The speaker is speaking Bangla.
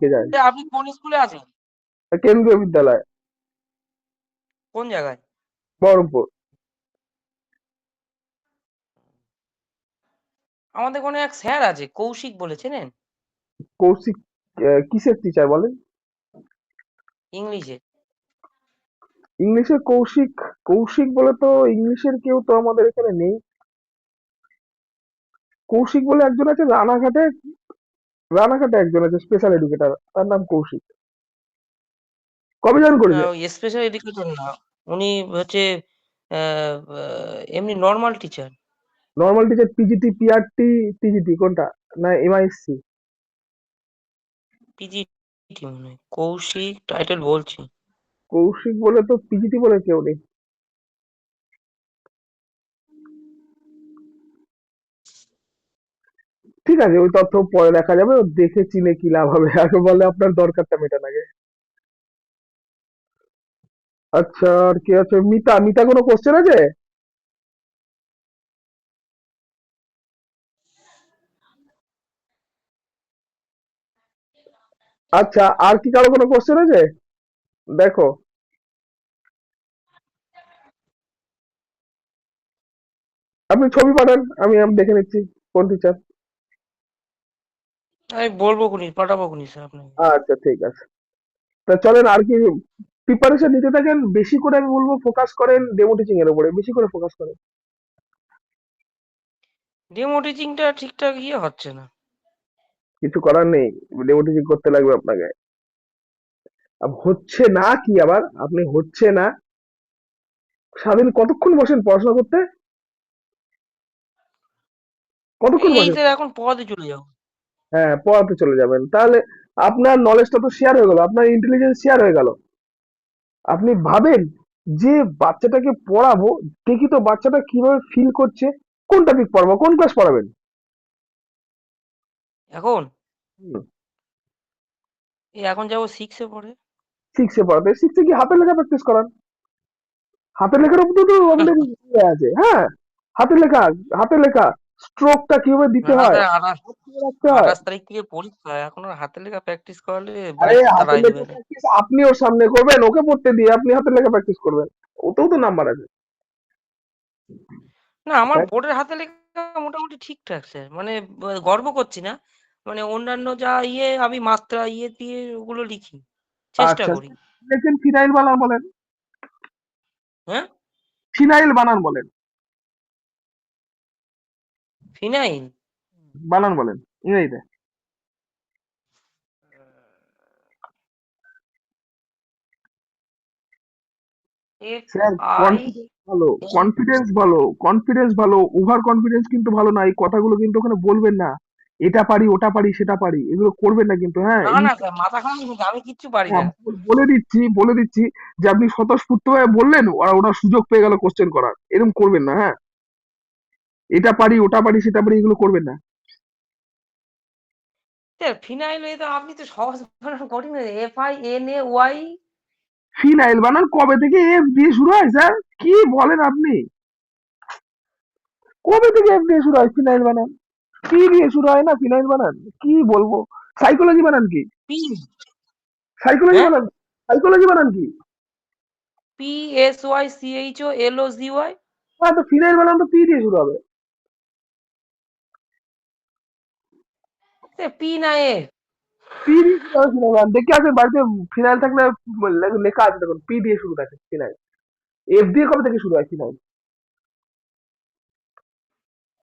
কে যায়? আপনি কোন স্কুলে আছেন? কেন্দ্রীয় বিদ্যালয়, কোন জায়গায়? বহরমপুর। আমাদের কোনো এক স্যার আছে কৌশিক বলে, চেনেন? কৌশিক? কিসের টিচার বলেন? ইংলিশে। ইংলিশের কৌশিক? কৌশিক বলে তো ইংলিশের কেউ তো আমাদের এখানে নেই। কৌশিক বলে একজন আছে রানাঘাটে। রানাঘাটে একজন আছে স্পেশাল এডুকেটর, তার নাম কৌশিক। কবে জয়েন না, করেছে? ওই স্পেশাল এডুকেটর না। উনি হচ্ছে এমনি normal teacher. Normal teacher, PGT, PRT, TGT কোনটা? না এমআইএসসি? পিজিটি মনে হয়। কৌশিক টাইটেল বলছি। কৌশিক বলে তো পিজিটি বলে কেউ নেই। ঠিক আছে, ওই তথ্য পরে দেখা যাবে, ও দেখে চিনে কি লাভ হবে, আগে বলে আপনার দরকারটা মেটান আগে। আচ্ছা, আর কি আছে? মিতা, মিতা কোনো কোশ্চেন আছে? আচ্ছা, আর কি কারো কোনো কোশ্চেন আছে? দেখো, আপনি ছবি পাঠান, আমি দেখে নিচ্ছি কোন টিচার। আমি বলবো খুনি, পাঠাবো খুনি স্যার আপনাকে। আচ্ছা ঠিক আছে। তা চলেন, আর কি প্রিপারেশন নিতে থাকেন, বেশি করে আমি বলবো ফোকাস করেন ডেমো টিচিং এর উপরে, বেশি করে ফোকাস করেন। ডেমো টিচিংটা ঠিকঠাক হচ্ছে না। কিছু করার নেই, ডেমো টিচিং করতে লাগবে আপনাকে। হচ্ছে না কি আবার, আপনি হচ্ছে না, সারাদিন কতক্ষণ বসেন পড়াশোনা করতে? কতক্ষণ এই বসেন? স্যার এখন পড়াতে চলে যাবো। হ্যাঁ, পড়াতে চলে যাবেন, তাহলে আপনার নলেজটা তো শেয়ার হয়ে গেল, আপনার ইন্টেলিজেন্স শেয়ার হয়ে গেল। আপনি ভাবেন যে বাচ্চাটাকে পড়াবো, দেখি তো বাচ্চাটা কিভাবে ফিল করছে, কোন টপিক পড়াবো, কোন ক্লাস পড়াবেন? এখন এখন যাবো সিক্সে পড়ে। সিক্সে পড়াতে, সিক্সে কি হাতের লেখা প্র্যাকটিস করান? হাতের লেখার উপর তো আমাদের ইয়ে আছে, হ্যাঁ। হাতের লেখা, হাতের লেখা, স্ট্রোকটা কিভাবে দিতে না হয়, স্যার, আঠাশ হাত কিভাবে রাখতে হয়। আঠাশ তারিখ থেকে পরীক্ষা, এখন আর হাতের লেখা প্র্যাকটিস করালে আরে বাইক হাতের তাড়াই লেখা দেবে না। প্র্যাকটিস আপনি ওর সামনে করবেন, ওকে পড়তে দিয়ে আপনি হাতের লেখা প্র্যাকটিস করবেন, ওতেও তো নাম্বার আছে। না, আমার তাই? বোর্ডের হাতে লেখা মোটামুটি ঠিকঠাক স্যার, মানে গর্ব করছি না, মানে অন্যান্য যা আমি মাত্রা দিয়ে ওগুলো লিখি, চেষ্টা আচ্ছা, করি। দেখেন ফিনাইল বানান বলেন, হ্যাঁ। ফিনাইল বানান বলেন, ফিনাইল। বানান বলেন ইংরেজিতে। এফ স্যার, আই কনফিডেন্স ভালো, এন কনফিডেন্স ভালো, কনফিডেন্স ভালো, ওভার কনফিডেন্স কিন্তু ভালো না, এই কথাগুলো কিন্তু ওখানে বলবেন না। এটা পারি, ওটা পারি, সেটা পারি, এগুলো করবেন না কিন্তু, হ্যাঁ। না না স্যার, মাথা খারাপ কিন্তু আমি কিচ্ছু পারি হ্যাঁ, না। বলে দিচ্ছি, বলে দিচ্ছি যে আপনি স্বতঃস্ফূর্ত ভাবে বললেন, ওরা ওরা সুযোগ পেয়ে গেল কোশ্চেন করার, এরকম করবেন না, হ্যাঁ। এটা পারি, ওটা পারি, সেটা পারি, এগুলো করবেন না। স্যার ফিনাইল, এ তো আপনি তো সহজ বানান কঠিন, FINAY। ফিনাইল বানান কবে থেকে এফ দিয়ে শুরু হয় স্যার? কি বলেন আপনি? কবে থেকে এফ দিয়ে শুরু হয় ফিনাইল বানান? পি দিয়ে শুরু হয় না ফিনাইল বানান? কি বলবো? সাইকোলজি বানান কি? পি। সাইকোলজি হ্যাঁ। বানান? সাইকোলজি বানান কি? PSYCHOLOGY। হ্যাঁ, তো ফিনাইল বানান তো পি দিয়ে শুরু হবে। পি না এ? পি দিয়ে শুরু হবে ফিনাইল বানান, দেখে আসেন বাড়িতে। ফিনাইল থাকলে লেখা আছে দেখুন, পি দিয়ে শুরু থাকে ফিনাইল। এফ দিয়ে কবে থেকে শুরু হয় ফিনাইল?